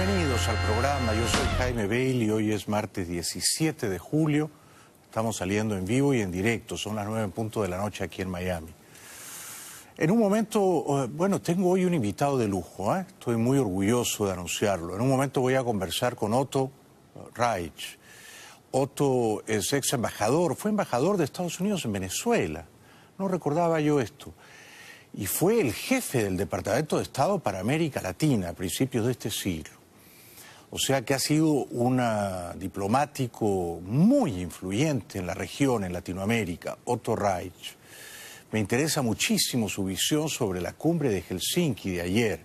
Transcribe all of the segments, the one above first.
Bienvenidos al programa, yo soy Jaime Bailey, hoy es martes 17 de julio, estamos saliendo en vivo y en directo, son las 9 en punto de la noche aquí en Miami. En un momento, bueno, tengo hoy un invitado de lujo, estoy muy orgulloso de anunciarlo. En un momento voy a conversar con Otto Reich. Otto es ex embajador, fue embajador de Estados Unidos en Venezuela, no recordaba yo esto. Y fue el jefe del Departamento de Estado para América Latina a principios de este siglo. O sea que ha sido un diplomático muy influyente en la región, en Latinoamérica, Otto Reich. Me interesa muchísimo su visión sobre la cumbre de Helsinki de ayer.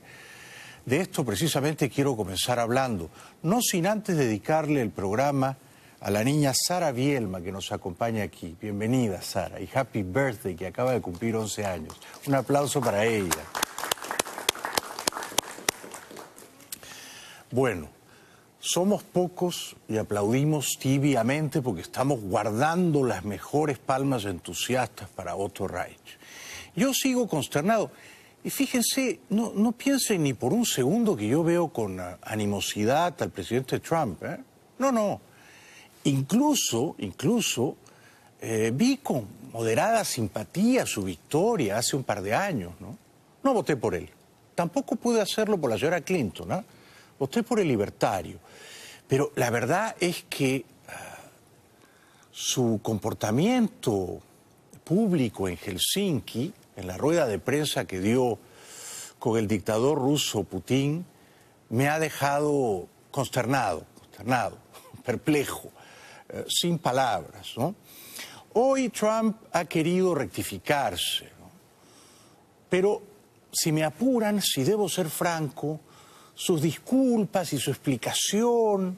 De esto precisamente quiero comenzar hablando, no sin antes dedicarle el programa a la niña Sara Bielma, que nos acompaña aquí. Bienvenida, Sara, y happy birthday, que acaba de cumplir 11 años. Un aplauso para ella. Bueno, somos pocos y aplaudimos tibiamente porque estamos guardando las mejores palmas entusiastas para Otto Reich. Yo sigo consternado. Y fíjense, no piensen ni por un segundo que yo veo con animosidad al presidente Trump, No. Incluso vi con moderada simpatía su victoria hace un par de años, ¿no? No voté por él. Tampoco pude hacerlo por la señora Clinton, ¿no? Voté por el libertario. Pero la verdad es que su comportamiento público en Helsinki, en la rueda de prensa que dio con el dictador ruso Putin, me ha dejado consternado, perplejo. Sin palabras, ¿no? Hoy Trump ha querido rectificarse, ¿no? Pero si me apuran, si debo ser franco, sus disculpas y su explicación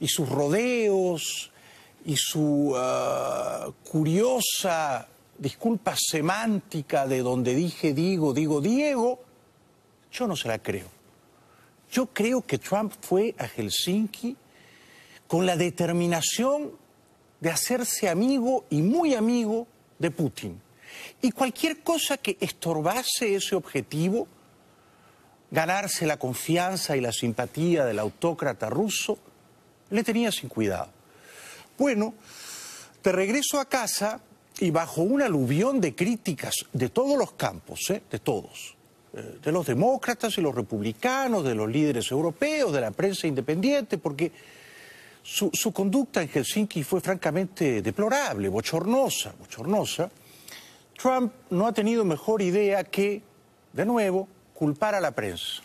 y sus rodeos y su curiosa disculpa semántica de donde dije digo Diego, yo no se la creo. Yo creo que Trump fue a Helsinki con la determinación de hacerse amigo y muy amigo de Putin. Y cualquier cosa que estorbase ese objetivo, ganarse la confianza y la simpatía del autócrata ruso, le tenía sin cuidado. Bueno, de regreso a casa y bajo un aluvión de críticas de todos los campos, de todos, de los demócratas y los republicanos, de los líderes europeos, de la prensa independiente, porque su conducta en Helsinki fue francamente deplorable, bochornosa. Trump no ha tenido mejor idea que, de nuevo, culpar a la prensa.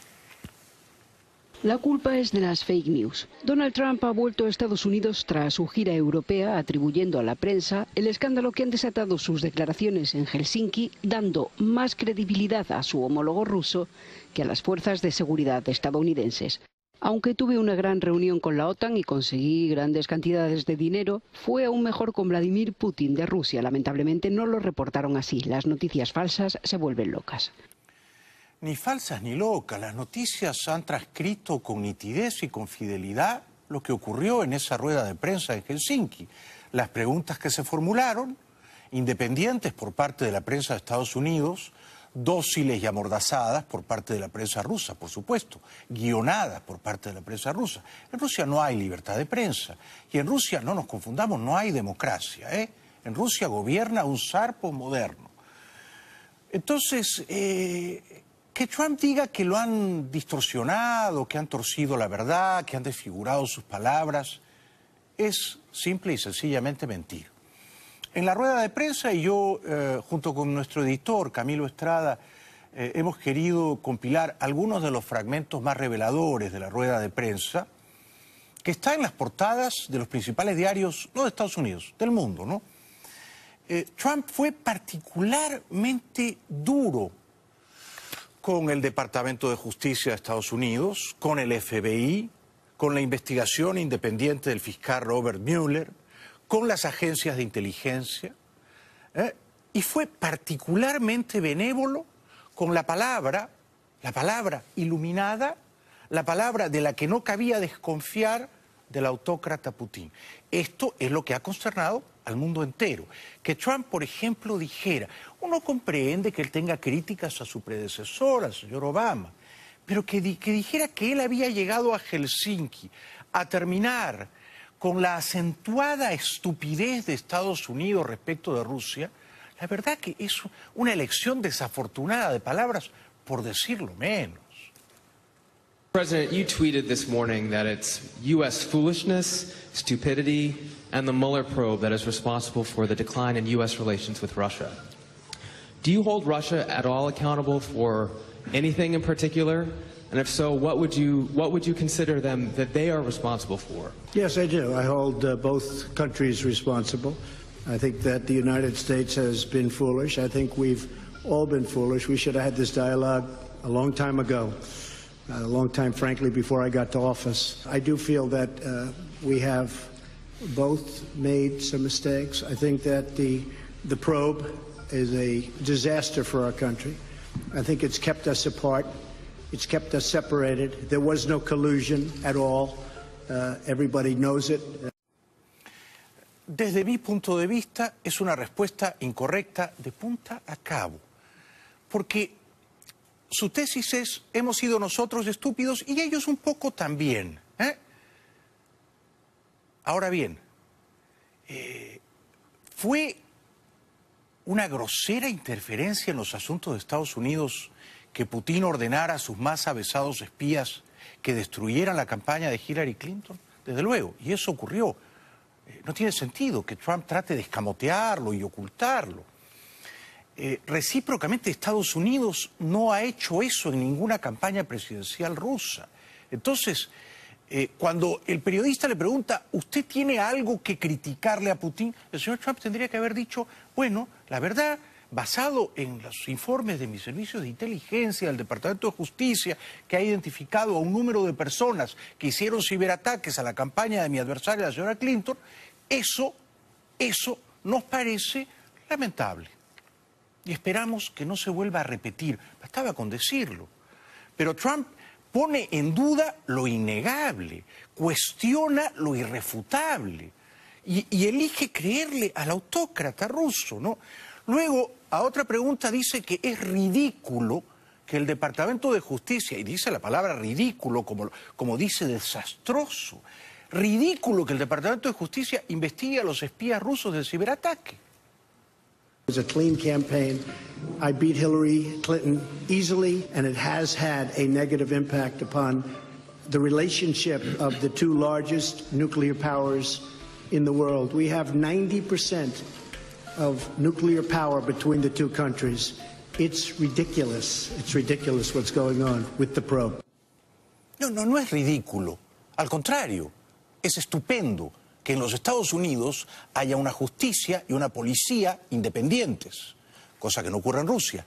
La culpa es de las fake news. Donald Trump ha vuelto a Estados Unidos tras su gira europea, atribuyendo a la prensa el escándalo que han desatado sus declaraciones en Helsinki, dando más credibilidad a su homólogo ruso que a las fuerzas de seguridad estadounidenses. Aunque tuve una gran reunión con la OTAN y conseguí grandes cantidades de dinero, fue aún mejor con Vladimir Putin de Rusia. Lamentablemente no lo reportaron así. Las noticias falsas se vuelven locas. Ni falsas ni locas. Las noticias han transcrito con nitidez y con fidelidad lo que ocurrió en esa rueda de prensa en Helsinki. Las preguntas que se formularon, independientes por parte de la prensa de Estados Unidos, dóciles y amordazadas por parte de la prensa rusa, por supuesto, guionadas por parte de la prensa rusa. En Rusia no hay libertad de prensa y en Rusia, no nos confundamos, no hay democracia, En Rusia gobierna un zar posmoderno. Entonces, que Trump diga que lo han distorsionado, que han torcido la verdad, que han desfigurado sus palabras, es simple y sencillamente mentir. En la rueda de prensa, y yo, junto con nuestro editor, Camilo Estrada, hemos querido compilar algunos de los fragmentos más reveladores de la rueda de prensa, que están en las portadas de los principales diarios, no de Estados Unidos, del mundo, ¿no? Trump fue particularmente duro con el Departamento de Justicia de Estados Unidos, con el FBI, con la investigación independiente del fiscal Robert Mueller, con las agencias de inteligencia, y fue particularmente benévolo con la palabra iluminada, la palabra de la que no cabía desconfiar del autócrata Putin. Esto es lo que ha consternado al mundo entero. Que Trump, por ejemplo, dijera, uno comprende que él tenga críticas a su predecesor, al señor Obama, pero que dijera que él había llegado a Helsinki a terminar con la acentuada estupidez de Estados Unidos respecto de Rusia, la verdad que es una elección desafortunada de palabras, por decirlo menos. President, you tweeted this morning that it's U.S. foolishness, stupidity, and the Mueller probe that is responsible for the decline in U.S. relations with Russia. Do you hold Russia at all accountable for anything in particular? And if so, what would you consider them that they are responsible for? Yes, I do. I hold both countries responsible. I think that the United States has been foolish. I think we've all been foolish. We should have had this dialogue a long time ago, a long time, frankly, before I got to office. I do feel that we have both made some mistakes. I think that the probe is a disaster for our country. I think it's kept us apart. It's kept us separated. There was no collusion at all. Everybody knows it. Desde mi punto de vista, es una respuesta incorrecta de punta a cabo. Porque su tesis es, hemos sido nosotros estúpidos y ellos un poco también. Ahora bien, fue una grosera interferencia en los asuntos de Estados Unidos que Putin ordenara a sus más avesados espías que destruyeran la campaña de Hillary Clinton. Desde luego, y eso ocurrió. No tiene sentido que Trump trate de escamotearlo y ocultarlo. Recíprocamente, Estados Unidos no ha hecho eso en ninguna campaña presidencial rusa. Entonces, cuando el periodista le pregunta, ¿usted tiene algo que criticarle a Putin? El señor Trump tendría que haber dicho, bueno, la verdad, basado en los informes de mis servicios de inteligencia del Departamento de Justicia, que ha identificado a un número de personas que hicieron ciberataques a la campaña de mi adversaria, la señora Clinton, eso nos parece lamentable. Y esperamos que no se vuelva a repetir. Bastaba con decirlo. Pero Trump pone en duda lo innegable, cuestiona lo irrefutable y elige creerle al autócrata ruso, ¿no? Luego, a otra pregunta dice que es ridículo que el Departamento de Justicia, y dice la palabra ridículo como dice desastroso, ridículo que el Departamento de Justicia investigue a los espías rusos del ciberataque. It was a clean campaign. I beat Hillary Clinton easily, and it has had a negative impact upon the relationship of the two largest nuclear powers in the world. We have 90% of nuclear power between the two countries. It's ridiculous. It's ridiculous what's going on with the probe. No es ridículo. Al contrario, es estupendo que en los Estados Unidos haya una justicia y una policía independientes, cosa que no ocurre en Rusia.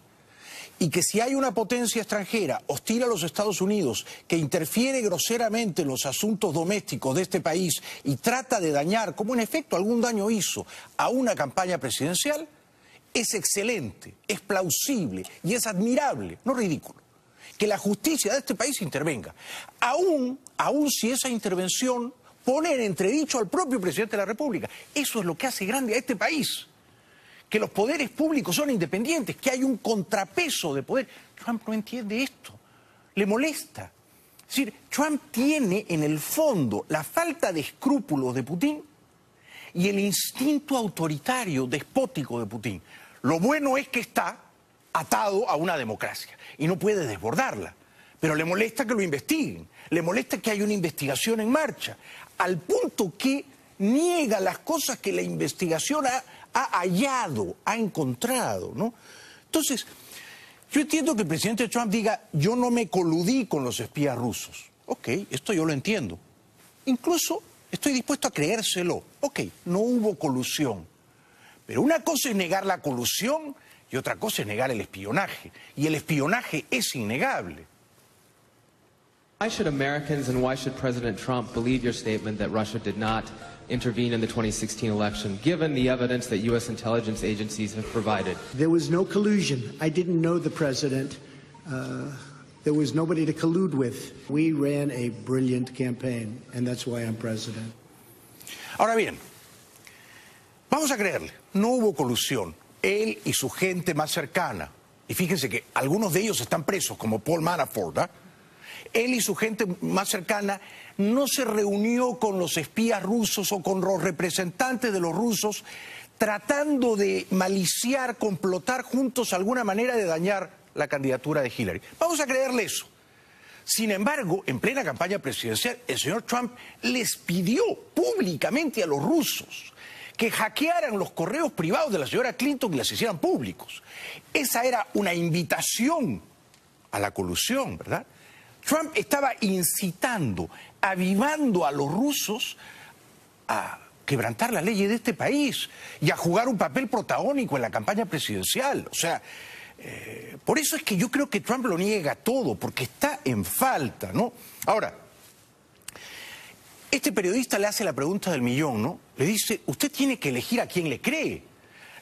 Y que si hay una potencia extranjera hostil a los Estados Unidos que interfiere groseramente en los asuntos domésticos de este país y trata de dañar, como en efecto algún daño hizo, a una campaña presidencial, es excelente, es plausible y es admirable, no ridículo, que la justicia de este país intervenga. Aún si esa intervención pone en entredicho al propio presidente de la República. Eso es lo que hace grande a este país. Que los poderes públicos son independientes, que hay un contrapeso de poder. Trump no entiende esto, le molesta. Es decir, Trump tiene en el fondo la falta de escrúpulos de Putin y el instinto autoritario, despótico de Putin. Lo bueno es que está atado a una democracia y no puede desbordarla. Pero le molesta que lo investiguen, le molesta que haya una investigación en marcha, al punto que niega las cosas que la investigación ha hallado, ha encontrado, ¿no? Entonces, yo entiendo que el presidente Trump diga, yo no me coludí con los espías rusos. Ok, esto yo lo entiendo. Incluso estoy dispuesto a creérselo. Ok, no hubo colusión. Pero una cosa es negar la colusión y otra cosa es negar el espionaje. Y el espionaje es innegable. Why should Americans and why should President Trump believe your statement that Russia did not intervene in the 2016 election, given the evidence that U.S. intelligence agencies have provided? There was no collusion. I didn't know the president. There was nobody to collude with. We ran a brilliant campaign, and that's why I'm president. Ahora bien, vamos a creerle, no hubo colusión. Él y su gente más cercana, y fíjense que algunos de ellos están presos, como Paul Manafort, ¿eh? él y su gente más cercana, no se reunió con los espías rusos o con los representantes de los rusos tratando de maliciar, complotar juntos alguna manera de dañar la candidatura de Hillary. Vamos a creerle eso. Sin embargo, en plena campaña presidencial, el señor Trump les pidió públicamente a los rusos que hackearan los correos privados de la señora Clinton y las hicieran públicos. Esa era una invitación a la colusión, ¿verdad? Trump estaba incitando, avivando a los rusos a quebrantar las leyes de este país y a jugar un papel protagónico en la campaña presidencial. O sea, por eso es que yo creo que Trump lo niega todo, porque está en falta, ¿no? Ahora, este periodista le hace la pregunta del millón, ¿no? Le dice, usted tiene que elegir a quién le cree.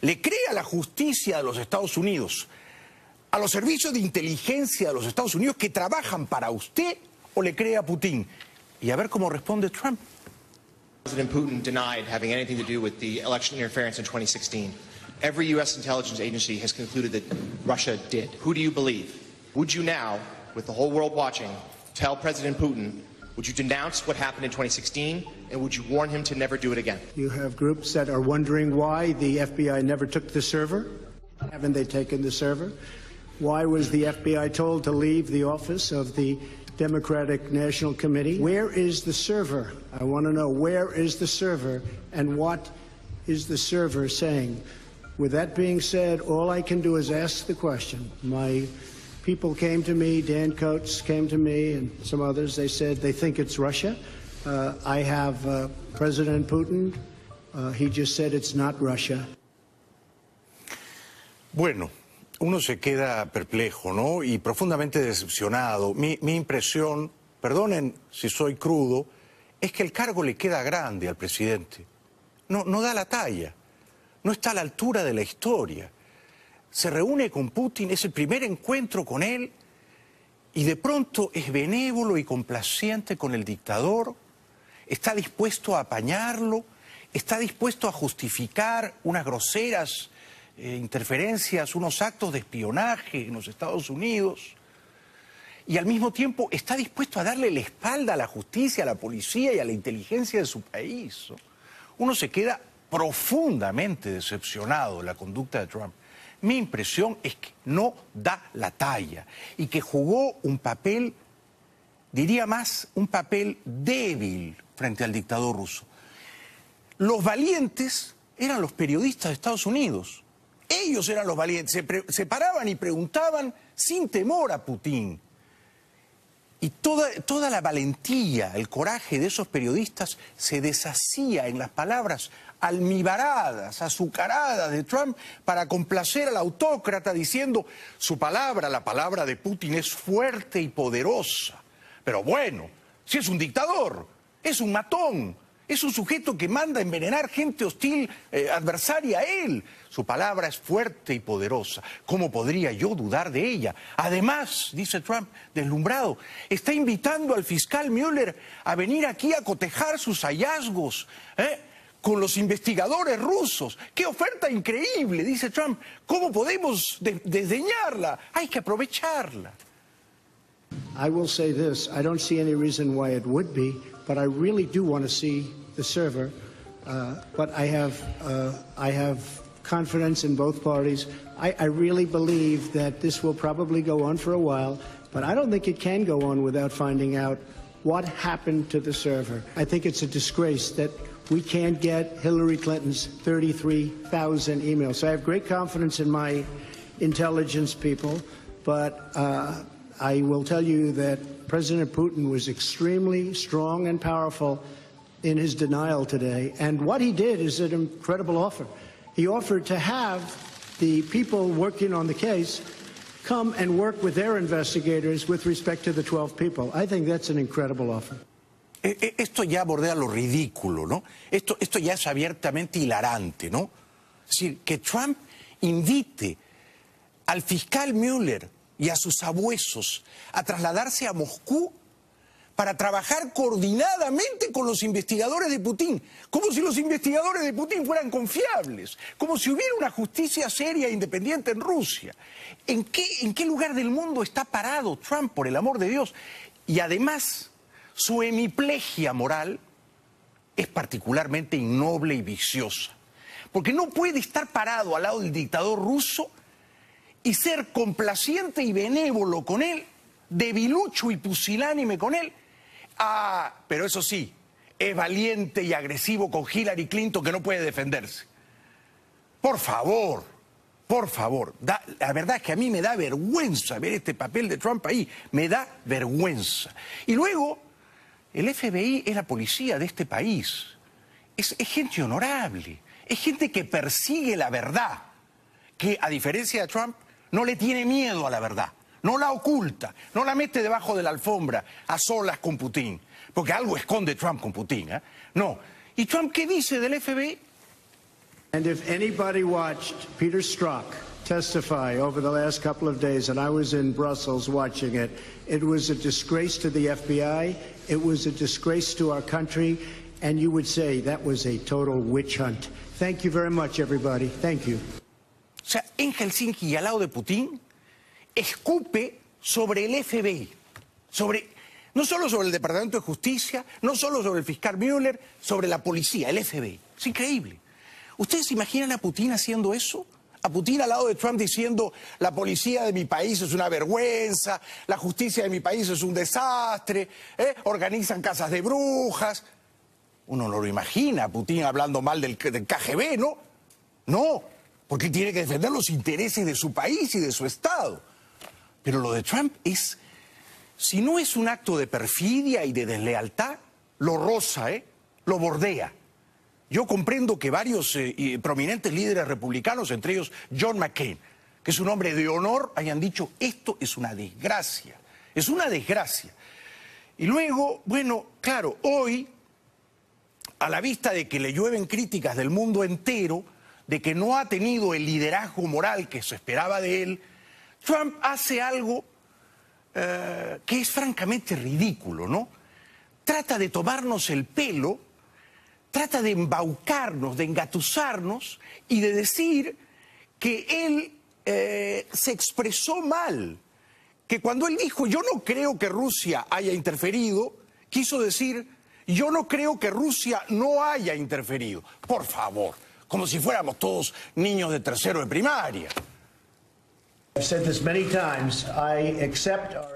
¿Le cree a la justicia de los Estados Unidos, a los servicios de inteligencia de los Estados Unidos que trabajan para usted, o le cree a Putin? Y a ver cómo responde Trump. President Putin denied having anything to do with the election interference in 2016. Every U.S. intelligence agency has concluded that Russia did. Who do you believe? Would you now, with the whole world watching, tell President Putin, would you denounce what happened in 2016, and would you warn him to never do it again? You have groups that are wondering why the FBI never took the server. Haven't they taken the server? Why was the FBI told to leave the office of the Democratic National Committee? Where is the server? I want to know, where is the server, and what is the server saying? With that being said, all I can do is ask the question. My people came to me, Dan Coates came to me, and some others. They said they think it's Russia. I have President Putin. He just said it's not Russia. Bueno, uno se queda perplejo, ¿no? Y profundamente decepcionado. Mi impresión, perdonen si soy crudo, es que el cargo le queda grande al presidente. No da la talla. No está a la altura de la historia. Se reúne con Putin, es el primer encuentro con él, y de pronto es benévolo y complaciente con el dictador, está dispuesto a apañarlo, está dispuesto a justificar unas groseras interferencias, unos actos de espionaje en los Estados Unidos, y al mismo tiempo está dispuesto a darle la espalda a la justicia, a la policía y a la inteligencia de su país, ¿no? Uno se queda profundamente decepcionado de la conducta de Trump. Mi impresión es que no da la talla y que jugó un papel, diría más, un papel débil frente al dictador ruso. Los valientes eran los periodistas de Estados Unidos. Ellos eran los valientes, se paraban y preguntaban sin temor a Putin. Y toda la valentía, el coraje de esos periodistas se deshacía en las palabras almibaradas, azucaradas de Trump para complacer al autócrata diciendo su palabra, la palabra de Putin es fuerte y poderosa. Pero bueno, si es un dictador, es un matón, es un sujeto que manda envenenar gente hostil, adversaria a él. Su palabra es fuerte y poderosa. ¿Cómo podría yo dudar de ella? Además, dice Trump, deslumbrado, está invitando al fiscal Mueller a venir aquí a cotejar sus hallazgos con los investigadores rusos. ¡Qué oferta increíble!, dice Trump. ¿Cómo podemos desdeñarla? Hay que aprovecharla. I will say this, I don't see any reason why it would be, but I really do want to see the server. But I have confidence in both parties. I really believe that this will probably go on for a while, but I don't think it can go on without finding out what happened to the server. I think it's a disgrace that we can't get Hillary Clinton's 33,000 emails. So I have great confidence in my intelligence people, but I will tell you that President Putin was extremely strong and powerful in his denial today. And what he did is an incredible offer. He offered to have the people working on the case come and work with their investigators with respect to the 12 people. I think that's an incredible offer. Esto ya bordea lo ridículo, ¿no? Esto ya es abiertamente hilarante, ¿no? Es decir, que Trump invite al fiscal Mueller y a sus sabuesos a trasladarse a Moscú para trabajar coordinadamente con los investigadores de Putin, como si los investigadores de Putin fueran confiables, como si hubiera una justicia seria e independiente en Rusia. ¿En qué lugar del mundo está parado Trump, por el amor de Dios? Y además, su hemiplegia moral es particularmente innoble y viciosa. Porque no puede estar parado al lado del dictador ruso y ser complaciente y benévolo con él, debilucho y pusilánime con él. Ah, pero eso sí, es valiente y agresivo con Hillary Clinton que no puede defenderse. Por favor, la verdad es que a mí me da vergüenza ver este papel de Trump ahí, me da vergüenza. Y luego, el FBI es la policía de este país, es gente honorable, es gente que persigue la verdad, que a diferencia de Trump no le tiene miedo a la verdad, no la oculta, no la mete debajo de la alfombra a solas con Putin, porque algo esconde Trump con Putin, ¿eh? No. ¿Y Trump qué dice del FBI? And if anybody watched Peter Strzok testify over the last couple of days, and I was in Brussels watching it, it was a disgrace to the FBI, it was a disgrace to our country, and you would say that was a total witch hunt. Thank you very much, everybody. Thank you. O sea, en Helsinki y al lado de Putin, escupe sobre el FBI, no solo sobre el Departamento de Justicia, no solo sobre el fiscal Mueller, sobre la policía, el FBI. Es increíble. ¿Ustedes se imaginan a Putin haciendo eso? A Putin al lado de Trump diciendo la policía de mi país es una vergüenza, la justicia de mi país es un desastre, organizan casas de brujas. Uno no lo imagina a Putin hablando mal del KGB, ¿no? No, porque tiene que defender los intereses de su país y de su Estado. Pero lo de Trump es, si no es un acto de perfidia y de deslealtad, lo roza, lo bordea. Yo comprendo que varios prominentes líderes republicanos, entre ellos John McCain, que es un hombre de honor, hayan dicho, esto es una desgracia, es una desgracia. Y luego, bueno, claro, hoy, a la vista de que le llueven críticas del mundo entero, de que no ha tenido el liderazgo moral que se esperaba de él, Trump hace algo que es francamente ridículo, ¿no? Trata de tomarnos el pelo, trata de embaucarnos, de engatusarnos y de decir que él se expresó mal, que cuando él dijo yo no creo que Rusia haya interferido, quiso decir yo no creo que Rusia no haya interferido. Por favor, como si fuéramos todos niños de tercero de primaria.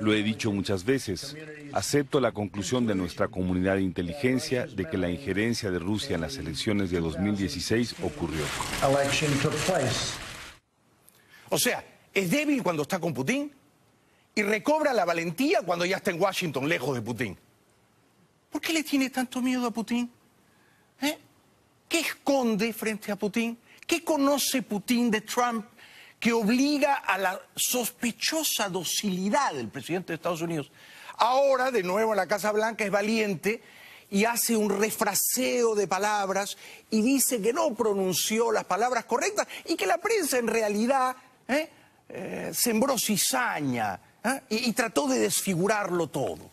Lo he dicho muchas veces. Acepto la conclusión de nuestra comunidad de inteligencia de que la injerencia de Rusia en las elecciones de 2016 ocurrió. O sea, es débil cuando está con Putin y recobra la valentía cuando ya está en Washington, lejos de Putin. ¿Por qué le tiene tanto miedo a Putin? ¿Qué esconde frente a Putin? ¿Qué conoce Putin de Trump que obliga a la sospechosa docilidad del presidente de Estados Unidos? Ahora, de nuevo en la Casa Blanca, es valiente y hace un refraseo de palabras y dice que no pronunció las palabras correctas y que la prensa en realidad sembró cizaña y trató de desfigurarlo todo.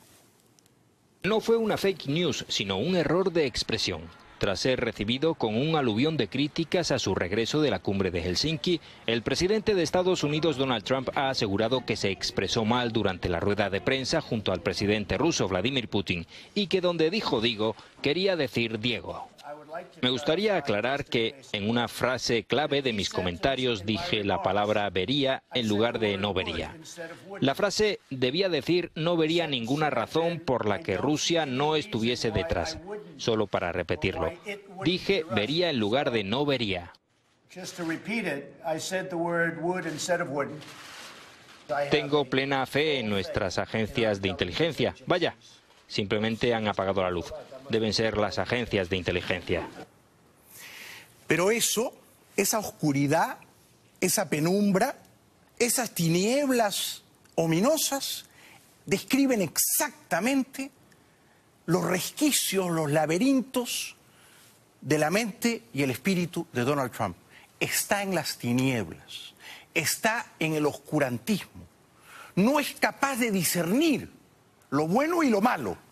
No fue una fake news, sino un error de expresión. Tras ser recibido con un aluvión de críticas a su regreso de la cumbre de Helsinki, el presidente de Estados Unidos, Donald Trump, ha asegurado que se expresó mal durante la rueda de prensa junto al presidente ruso, Vladimir Putin, y que donde dijo Digo, quería decir Diego. Me gustaría aclarar que en una frase clave de mis comentarios dije la palabra vería en lugar de no vería. La frase debía decir no vería ninguna razón por la que Rusia no estuviese detrás. Solo para repetirlo. Dije vería en lugar de no vería. Tengo plena fe en nuestras agencias de inteligencia. Vaya, simplemente han apagado la luz. Deben ser las agencias de inteligencia. Pero esa oscuridad, esa penumbra, esas tinieblas ominosas, describen exactamente los resquicios, los laberintos de la mente y el espíritu de Donald Trump. Está en las tinieblas, está en el oscurantismo. No es capaz de discernir lo bueno y lo malo,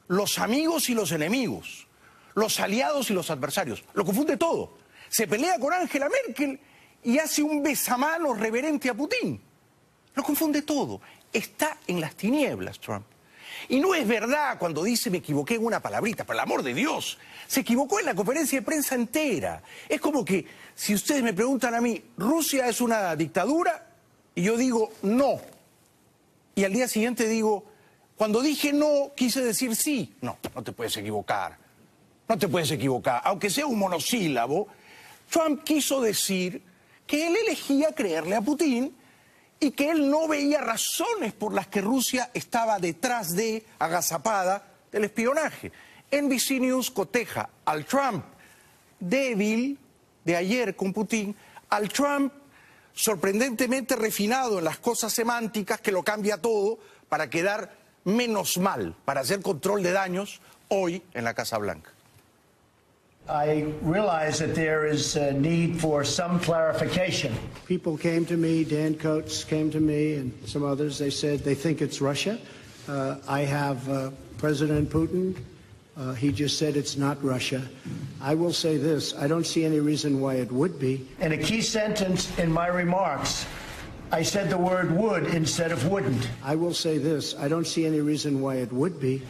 los amigos y los enemigos, los aliados y los adversarios. Lo confunde todo. Se pelea con Angela Merkel y hace un besamanos reverente a Putin. Lo confunde todo. Está en las tinieblas, Trump. Y no es verdad cuando dice me equivoqué en una palabrita, por el amor de Dios. Se equivocó en la conferencia de prensa entera. Es como que si ustedes me preguntan a mí, ¿Rusia es una dictadura? Y yo digo no. Y al día siguiente digo, cuando dije no, quise decir sí. No, no te puedes equivocar. No te puedes equivocar. Aunque sea un monosílabo, Trump quiso decir que él elegía creerle a Putin y que él no veía razones por las que Rusia estaba detrás de, agazapada, del espionaje. NBC News coteja al Trump débil de ayer con Putin, al Trump sorprendentemente refinado en las cosas semánticas, que lo cambia todo para quedar menos mal, para hacer control de daños hoy en la Casa Blanca. I realize that there is a need for some clarification. People came to me, Dan Coates came to me, and some others. They said they think it's Russia. I have President Putin. He just said it's not Russia. I will say this. I don't see any reason why it would be. In a key sentence in my remarks, I said the word would instead of wouldn't. I will say this. I don't see any reason why it would be.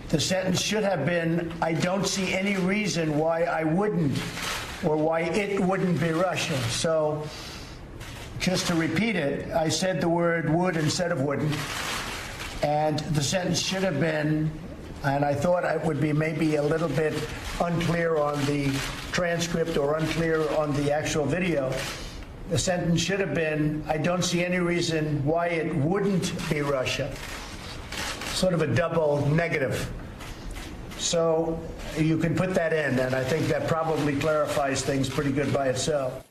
The sentence should have been, I don't see any reason why I wouldn't, or why it wouldn't be Russia. So, just to repeat it, I said the word would instead of wouldn't, and the sentence should have been, and I thought it would be maybe a little bit unclear on the transcript or unclear on the actual video. The sentence should have been, I don't see any reason why it wouldn't be Russia. Sort of a double negative. So you can put that in, and I think that probably clarifies things pretty good by itself.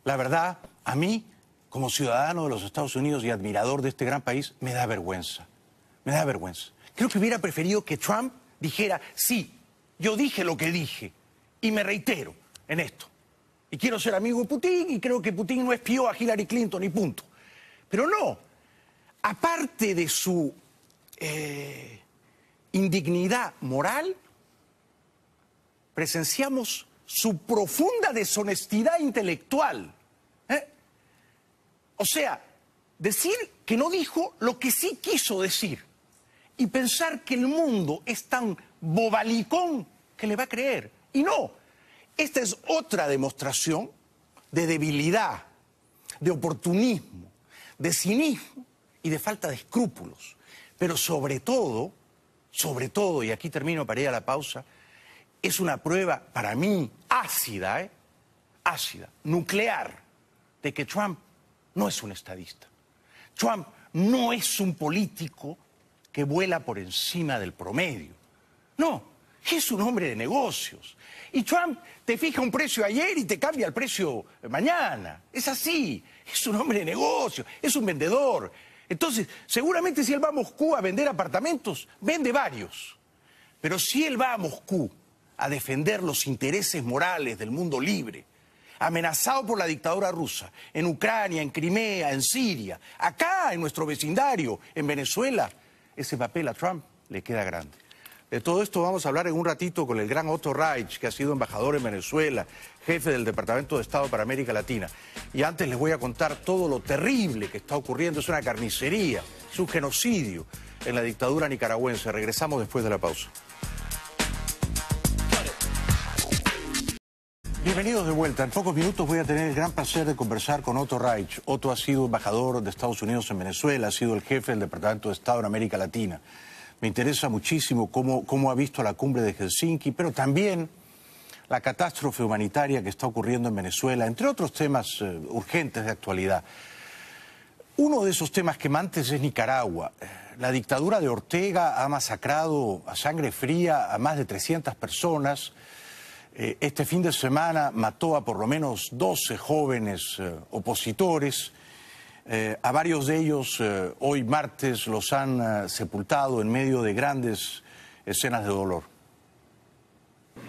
La verdad, a mí, como ciudadano de los Estados Unidos y admirador de este gran país, me da vergüenza. Me da vergüenza. Creo que hubiera preferido que Trump dijera, sí, yo dije lo que dije, y me reitero en esto. Y quiero ser amigo de Putin, y creo que Putin no espió a Hillary Clinton, y punto. Pero no. Aparte de su indignidad moral, presenciamos su profunda deshonestidad intelectual. O sea, decir que no dijo lo que sí quiso decir y pensar que el mundo es tan bobalicón que le va a creer. Y no, esta es otra demostración de debilidad, de oportunismo, de cinismo y de falta de escrúpulos. Pero sobre todo, y aquí termino para ir a la pausa, es una prueba para mí ácida, ácida, nuclear, de que Trump no es un estadista. Trump no es un político que vuela por encima del promedio. No, es un hombre de negocios. Y Trump te fija un precio ayer y te cambia el precio mañana. Es así, es un hombre de negocios, es un vendedor. Entonces, seguramente si él va a Moscú a vender apartamentos, vende varios. Pero si él va a Moscú a defender los intereses morales del mundo libre, amenazado por la dictadura rusa, en Ucrania, en Crimea, en Siria, acá en nuestro vecindario, en Venezuela, ese papel a Trump le queda grande. De todo esto vamos a hablar en un ratito con el gran Otto Reich, que ha sido embajador en Venezuela, jefe del Departamento de Estado para América Latina. Y antes les voy a contar todo lo terrible que está ocurriendo. Es una carnicería, es un genocidio en la dictadura nicaragüense. Regresamos después de la pausa. Bienvenidos de vuelta. En pocos minutos voy a tener el gran placer de conversar con Otto Reich. Otto ha sido embajador de Estados Unidos en Venezuela, ha sido el jefe del Departamento de Estado en América Latina. Me interesa muchísimo cómo ha visto la cumbre de Helsinki, pero también la catástrofe humanitaria que está ocurriendo en Venezuela, entre otros temas urgentes de actualidad. Uno de esos temas quemantes es Nicaragua. La dictadura de Ortega ha masacrado a sangre fría a más de 300 personas. Este fin de semana mató a por lo menos 12 jóvenes opositores. A varios de ellos hoy martes los han sepultado en medio de grandes escenas de dolor.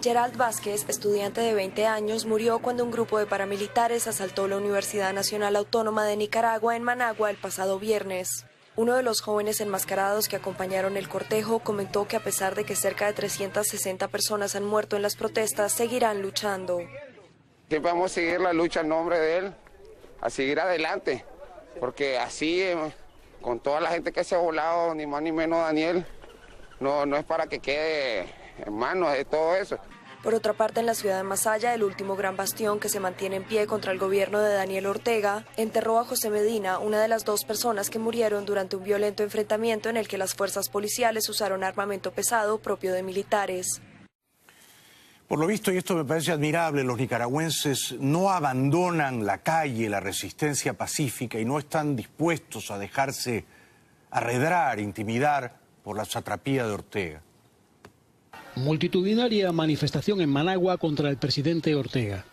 Gerald Vázquez, estudiante de 20 años, murió cuando un grupo de paramilitares asaltó la Universidad Nacional Autónoma de Nicaragua en Managua el pasado viernes. Uno de los jóvenes enmascarados que acompañaron el cortejo comentó que a pesar de que cerca de 360 personas han muerto en las protestas, seguirán luchando. Siempre vamos a seguir la lucha en nombre de él, a seguir adelante. Porque así, con toda la gente que se ha volado, ni más ni menos Daniel, no es para que quede en manos de todo eso. Por otra parte, en la ciudad de Masaya, el último gran bastión que se mantiene en pie contra el gobierno de Daniel Ortega, enterró a José Medina, una de las 2 personas que murieron durante un violento enfrentamiento en el que las fuerzas policiales usaron armamento pesado propio de militares. Por lo visto, y esto me parece admirable, los nicaragüenses no abandonan la calle, la resistencia pacífica, y no están dispuestos a dejarse arredrar, intimidar por la satrapía de Ortega. Multitudinaria manifestación en Managua contra el presidente Ortega.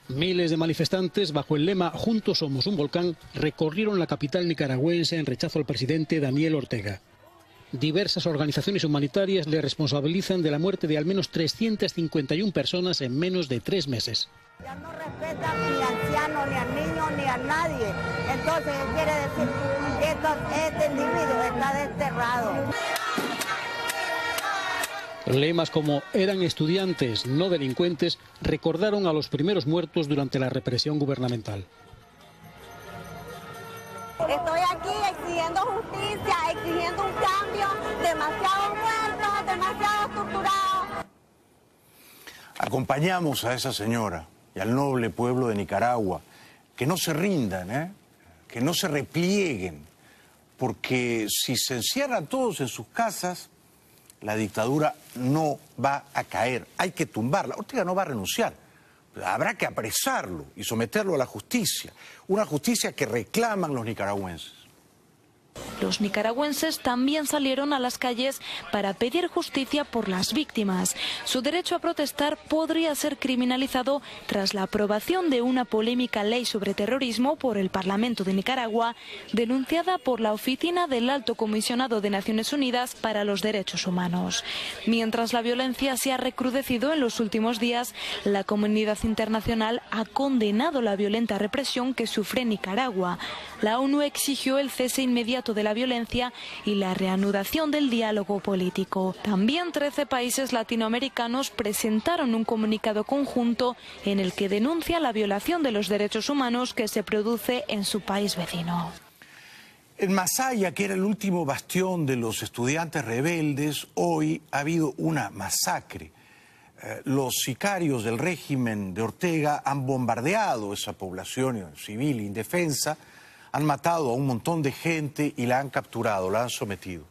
Miles de manifestantes, bajo el lema "Juntos somos un volcán", recorrieron la capital nicaragüense en rechazo al presidente Daniel Ortega. Diversas organizaciones humanitarias le responsabilizan de la muerte de al menos 351 personas en menos de 3 meses. Ya no respetan ni al anciano, ni al niño, ni a nadie. Entonces, quiere decir que este individuo está desterrado. Lemas como "eran estudiantes, no delincuentes", recordaron a los primeros muertos durante la represión gubernamental. Estoy aquí exigiendo justicia, exigiendo un cambio, demasiados muertos, demasiados torturados. Acompañamos a esa señora y al noble pueblo de Nicaragua, que no se rindan, que no se replieguen, porque si se encierran todos en sus casas, la dictadura no va a caer, hay que tumbarla. Ortega no va a renunciar, habrá que apresarlo y someterlo a la justicia, una justicia que reclaman los nicaragüenses. Los nicaragüenses también salieron a las calles para pedir justicia por las víctimas. Su derecho a protestar podría ser criminalizado tras la aprobación de una polémica ley sobre terrorismo por el Parlamento de Nicaragua, denunciada por la Oficina del Alto Comisionado de Naciones Unidas para los Derechos Humanos. Mientras la violencia se ha recrudecido en los últimos días, la comunidad internacional ha condenado la violenta represión que sufre Nicaragua. La ONU exigió el cese inmediato de la violencia y la reanudación del diálogo político. También 13 países latinoamericanos presentaron un comunicado conjunto en el que denuncia la violación de los derechos humanos que se produce en su país vecino. En Masaya, que era el último bastión de los estudiantes rebeldes, hoy ha habido una masacre. Los sicarios del régimen de Ortega han bombardeado esa población civil indefensa, han matado a un montón de gente y la han capturado, la han sometido.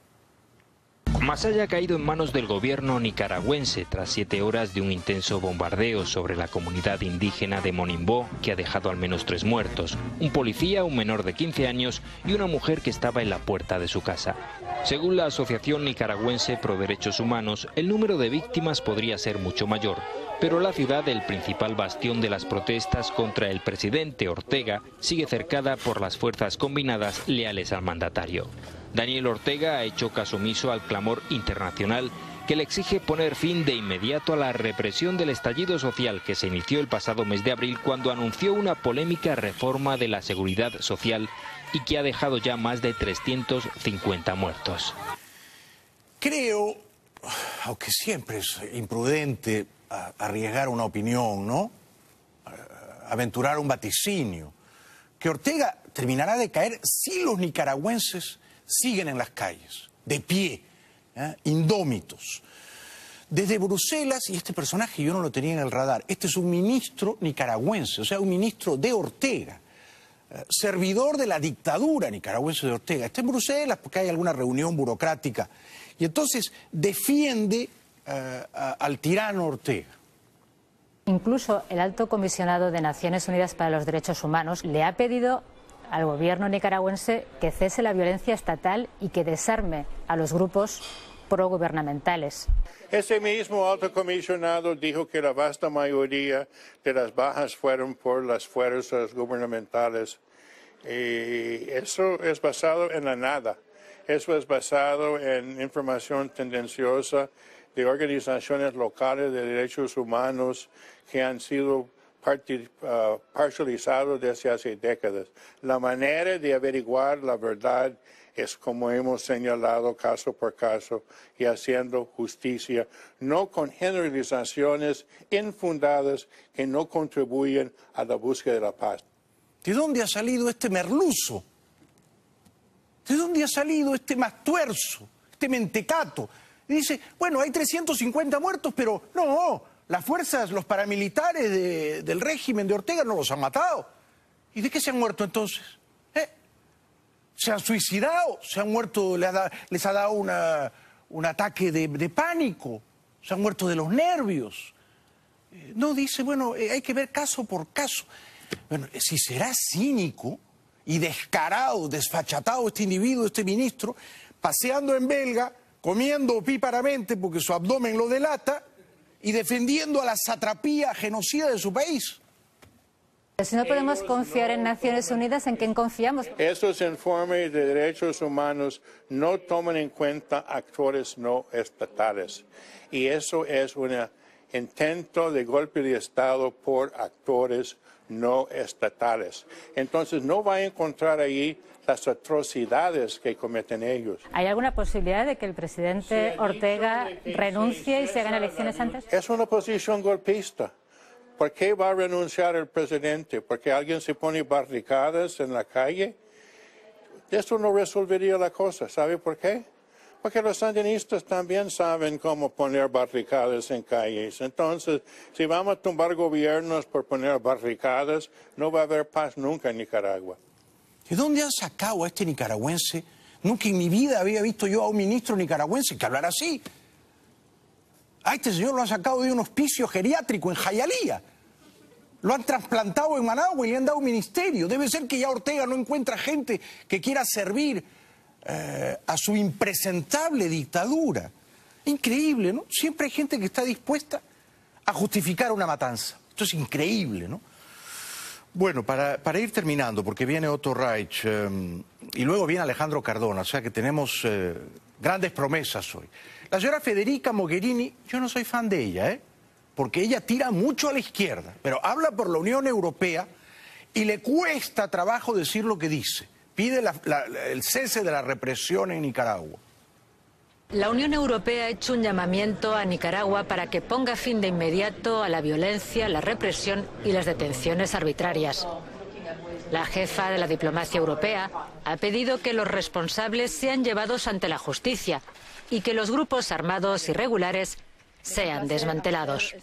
Masaya ha caído en manos del gobierno nicaragüense tras 7 horas de un intenso bombardeo sobre la comunidad indígena de Monimbó, que ha dejado al menos 3 muertos, un policía, un menor de 15 años y una mujer que estaba en la puerta de su casa. Según la Asociación Nicaragüense Pro Derechos Humanos, el número de víctimas podría ser mucho mayor, pero la ciudad, el principal bastión de las protestas contra el presidente Ortega, sigue cercada por las fuerzas combinadas leales al mandatario. Daniel Ortega ha hecho caso omiso al clamor internacional que le exige poner fin de inmediato a la represión del estallido social que se inició el pasado mes de abril cuando anunció una polémica reforma de la seguridad social y que ha dejado ya más de 350 muertos. Creo, aunque siempre es imprudente arriesgar una opinión, ¿no? Aventurar un vaticinio, que Ortega terminará de caer si los nicaragüenses siguen en las calles, de pie, indómitos. Desde Bruselas, y este personaje yo no lo tenía en el radar, este es un ministro nicaragüense, o sea, un ministro de Ortega, servidor de la dictadura nicaragüense de Ortega. Está en Bruselas porque hay alguna reunión burocrática y entonces defiende al tirano Ortega. Incluso el Alto Comisionado de Naciones Unidas para los Derechos Humanos le ha pedido al gobierno nicaragüense que cese la violencia estatal y que desarme a los grupos progubernamentales. Ese mismo alto comisionado dijo que la vasta mayoría de las bajas fueron por las fuerzas gubernamentales. Y eso es basado en la nada. Eso es basado en información tendenciosa de organizaciones locales de derechos humanos que han sido parcializados desde hace décadas. La manera de averiguar la verdad es como hemos señalado caso por caso y haciendo justicia, no con generalizaciones infundadas que no contribuyen a la búsqueda de la paz. ¿De dónde ha salido este merluzo? ¿De dónde ha salido este mastuerzo, este mentecato? Y dice, bueno, hay 350 muertos, pero no, las fuerzas, los paramilitares del régimen de Ortega no los han matado. ¿Y de qué se han muerto entonces? ¿Se han suicidado? ¿Se han muerto, les ha dado un ataque de pánico? ¿Se han muerto de los nervios? No, dice, bueno, hay que ver caso por caso. Bueno, si será cínico y descarado, desfachatado este individuo, este ministro, paseando en belga, comiendo opíparamente porque su abdomen lo delata y defendiendo a la satrapía genocida de su país. Si no podemos confiar en Naciones Unidas, ¿en quién confiamos? Esos informes de derechos humanos no toman en cuenta actores no estatales. Y eso es un intento de golpe de Estado por actores no estatales. Entonces no va a encontrar ahí las atrocidades que cometen ellos. ¿Hay alguna posibilidad de que el presidente Ortega renuncie y se hagan elecciones antes? Es una posición golpista. ¿Por qué va a renunciar el presidente? ¿Porque alguien se pone barricadas en la calle? Eso no resolvería la cosa. ¿Sabe por qué? Porque los sandinistas también saben cómo poner barricadas en calles. Entonces, si vamos a tumbar gobiernos por poner barricadas, no va a haber paz nunca en Nicaragua. ¿De dónde han sacado a este nicaragüense? Nunca en mi vida había visto yo a un ministro nicaragüense que hablara así. A este señor lo han sacado de un hospicio geriátrico en Jayalía. Lo han trasplantado en Managua y le han dado un ministerio. Debe ser que ya Ortega no encuentra gente que quiera servir a su impresentable dictadura. Increíble, ¿no? Siempre hay gente que está dispuesta a justificar una matanza. Esto es increíble, ¿no? Bueno, para ir terminando, porque viene Otto Reich y luego viene Alejandro Cardona, o sea que tenemos grandes promesas hoy. La señora Federica Mogherini, yo no soy fan de ella, porque ella tira mucho a la izquierda, pero habla por la Unión Europea y le cuesta trabajo decir lo que dice. Pide el cese de la represión en Nicaragua. La Unión Europea ha hecho un llamamiento a Nicaragua para que ponga fin de inmediato a la violencia, la represión y las detenciones arbitrarias. La jefa de la diplomacia europea ha pedido que los responsables sean llevados ante la justicia y que los grupos armados irregulares sean desmantelados.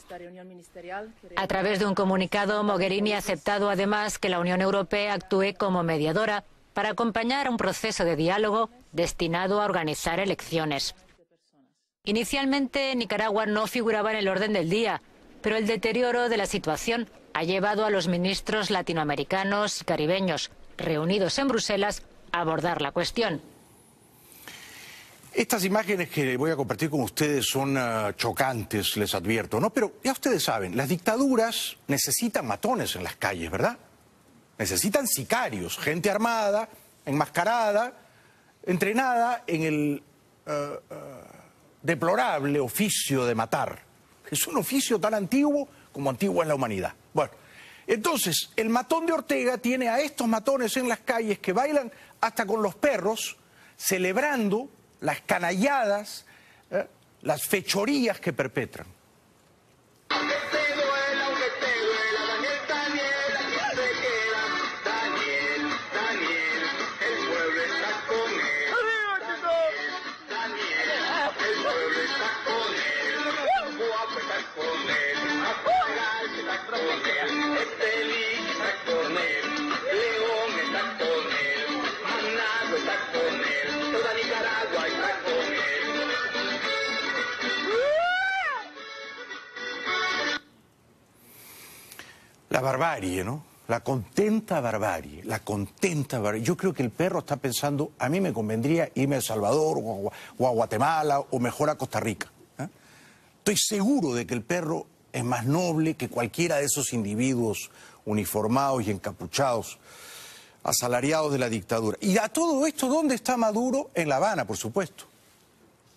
A través de un comunicado, Mogherini ha aceptado además que la Unión Europea actúe como mediadora para acompañar a un proceso de diálogo destinado a organizar elecciones. Inicialmente, Nicaragua no figuraba en el orden del día, pero el deterioro de la situación ha llevado a los ministros latinoamericanos y caribeños reunidos en Bruselas a abordar la cuestión. Estas imágenes que voy a compartir con ustedes son chocantes, les advierto, ¿no? Pero ya ustedes saben, las dictaduras necesitan matones en las calles, ¿verdad? Necesitan sicarios, gente armada, enmascarada, entrenada en el deplorable oficio de matar. Es un oficio tan antiguo como antiguo es la humanidad. Bueno, entonces, el matón de Ortega tiene a estos matones en las calles que bailan hasta con los perros, celebrando las canalladas, las fechorías que perpetran. La barbarie, ¿no? La contenta barbarie, la contenta barbarie. Yo creo que el perro está pensando, a mí me convendría irme a El Salvador o a Guatemala o mejor a Costa Rica. Estoy seguro de que el perro es más noble que cualquiera de esos individuos uniformados y encapuchados, asalariados de la dictadura. Y a todo esto, ¿dónde está Maduro? En La Habana, por supuesto.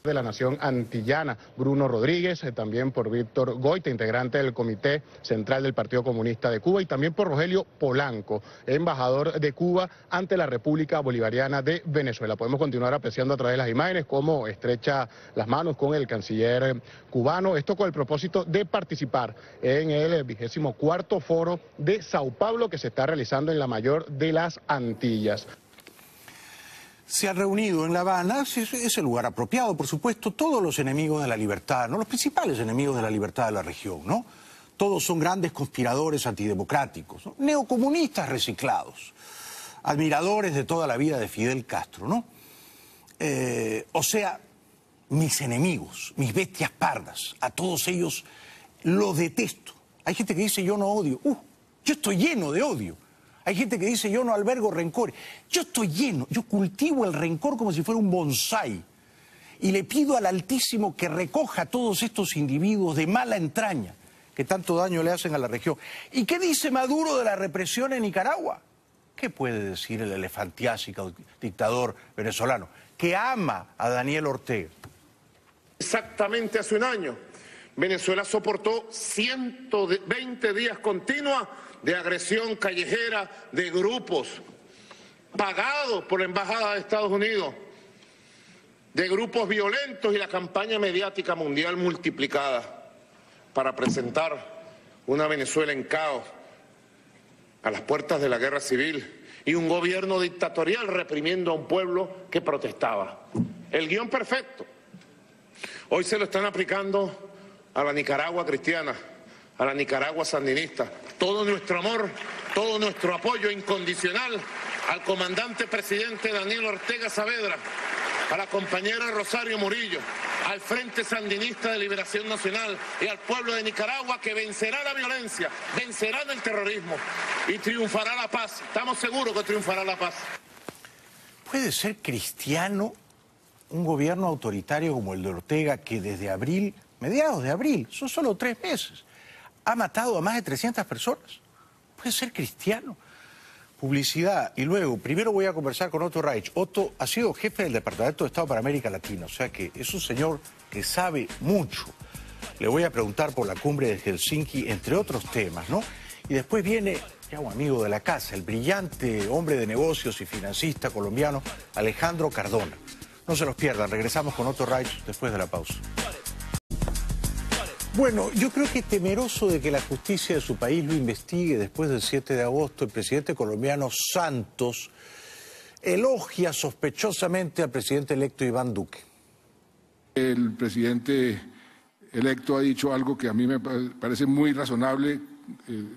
De la nación antillana, Bruno Rodríguez, también por Víctor Goite, integrante del Comité Central del Partido Comunista de Cuba, y también por Rogelio Polanco, embajador de Cuba ante la República Bolivariana de Venezuela. Podemos continuar apreciando a través de las imágenes cómo estrecha las manos con el canciller cubano, esto con el propósito de participar en el 24º Foro de Sao Paulo que se está realizando en la mayor de las Antillas. Se han reunido en La Habana, es el lugar apropiado, por supuesto, todos los enemigos de la libertad, ¿no? Los principales enemigos de la libertad de la región, ¿no? Todos son grandes conspiradores antidemocráticos, ¿no? Neocomunistas reciclados, admiradores de toda la vida de Fidel Castro, ¿no? O sea, mis enemigos, mis bestias pardas, a todos ellos los detesto. Hay gente que dice yo no odio, yo estoy lleno de odio. Hay gente que dice yo no albergo rencor. Yo estoy lleno, yo cultivo el rencor como si fuera un bonsái. Y le pido al Altísimo que recoja a todos estos individuos de mala entraña que tanto daño le hacen a la región. ¿Y qué dice Maduro de la represión en Nicaragua? ¿Qué puede decir el elefantiásico dictador venezolano que ama a Daniel Ortega? Exactamente hace un año, Venezuela soportó 120 días continuos de agresión callejera de grupos pagados por la Embajada de Estados Unidos, de grupos violentos y la campaña mediática mundial multiplicada para presentar una Venezuela en caos, a las puertas de la guerra civil, y un gobierno dictatorial reprimiendo a un pueblo que protestaba. El guión perfecto. Hoy se lo están aplicando a la Nicaragua cristiana, a la Nicaragua sandinista. Todo nuestro amor, todo nuestro apoyo incondicional al comandante presidente Daniel Ortega Saavedra, a la compañera Rosario Murillo, al Frente Sandinista de Liberación Nacional y al pueblo de Nicaragua, que vencerá la violencia, vencerá el terrorismo y triunfará la paz. Estamos seguros que triunfará la paz. ¿Puede ser cristiano un gobierno autoritario como el de Ortega, que desde abril, mediados de abril, son solo 3 meses, ha matado a más de 300 personas? ¿Puede ser cristiano? Publicidad. Y luego, primero voy a conversar con Otto Reich. Otto ha sido jefe del Departamento de Estado para América Latina, o sea que es un señor que sabe mucho. Le voy a preguntar por la cumbre de Helsinki, entre otros temas, ¿no? Y después viene, ya un amigo de la casa, el brillante hombre de negocios y financista colombiano, Alejandro Cardona. No se los pierdan, regresamos con Otto Reich después de la pausa. Bueno, yo creo que temeroso de que la justicia de su país lo investigue después del 7 de agosto, el presidente colombiano Santos elogia sospechosamente al presidente electo Iván Duque. El presidente electo ha dicho algo que a mí me parece muy razonable,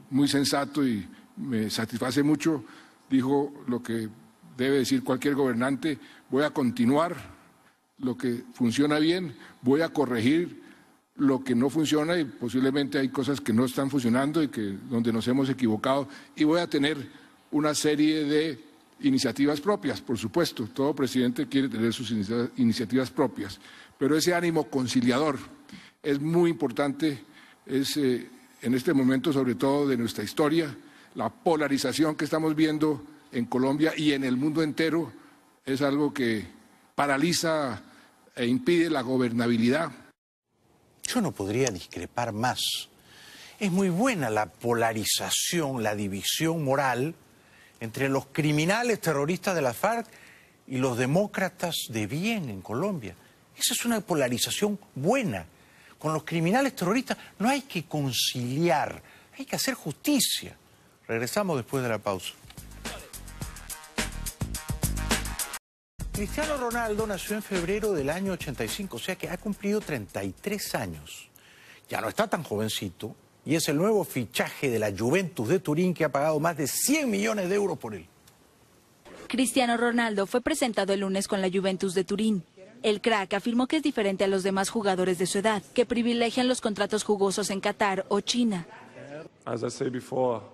muy sensato y me satisface mucho. Dijo lo que debe decir cualquier gobernante: voy a continuar lo que funciona bien, voy a corregir lo que no funciona, y posiblemente hay cosas que no están funcionando y que donde nos hemos equivocado, y voy a tener una serie de iniciativas propias. Por supuesto, todo presidente quiere tener sus iniciativas propias, pero ese ánimo conciliador es muy importante. En este momento, sobre todo de nuestra historia, la polarización que estamos viendo en Colombia y en el mundo entero es algo que paraliza e impide la gobernabilidad. Yo no podría discrepar más. Es muy buena la polarización, la división moral entre los criminales terroristas de la FARC y los demócratas de bien en Colombia. Esa es una polarización buena. Con los criminales terroristas no hay que conciliar, hay que hacer justicia. Regresamos después de la pausa. Cristiano Ronaldo nació en febrero del año 85, o sea que ha cumplido 33 años. Ya no está tan jovencito y es el nuevo fichaje de la Juventus de Turín, que ha pagado más de 100 millones de euros por él. Cristiano Ronaldo fue presentado el lunes con la Juventus de Turín. El crack afirmó que es diferente a los demás jugadores de su edad, que privilegian los contratos jugosos en Qatar o China. As I said before,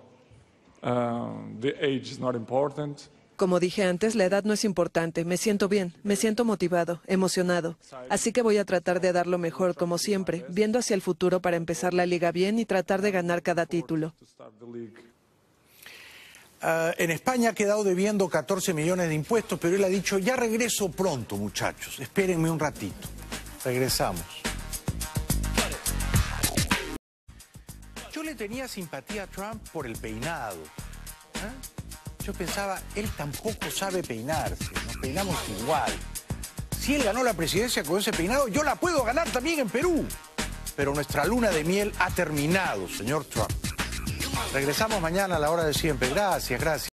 the age is not important. Como dije antes, la edad no es importante. Me siento bien, me siento motivado, emocionado. Así que voy a tratar de dar lo mejor, como siempre, viendo hacia el futuro para empezar la liga bien y tratar de ganar cada título. En España ha quedado debiendo 14 millones de impuestos, pero él ha dicho: ya regreso pronto, muchachos, espérenme un ratito. Regresamos. Yo le tenía simpatía a Trump por el peinado. Yo pensaba, él tampoco sabe peinarse, nos peinamos igual. Si él ganó la presidencia con ese peinado, yo la puedo ganar también en Perú. Pero nuestra luna de miel ha terminado, señor Trump. Regresamos mañana a la hora de siempre. Gracias, gracias.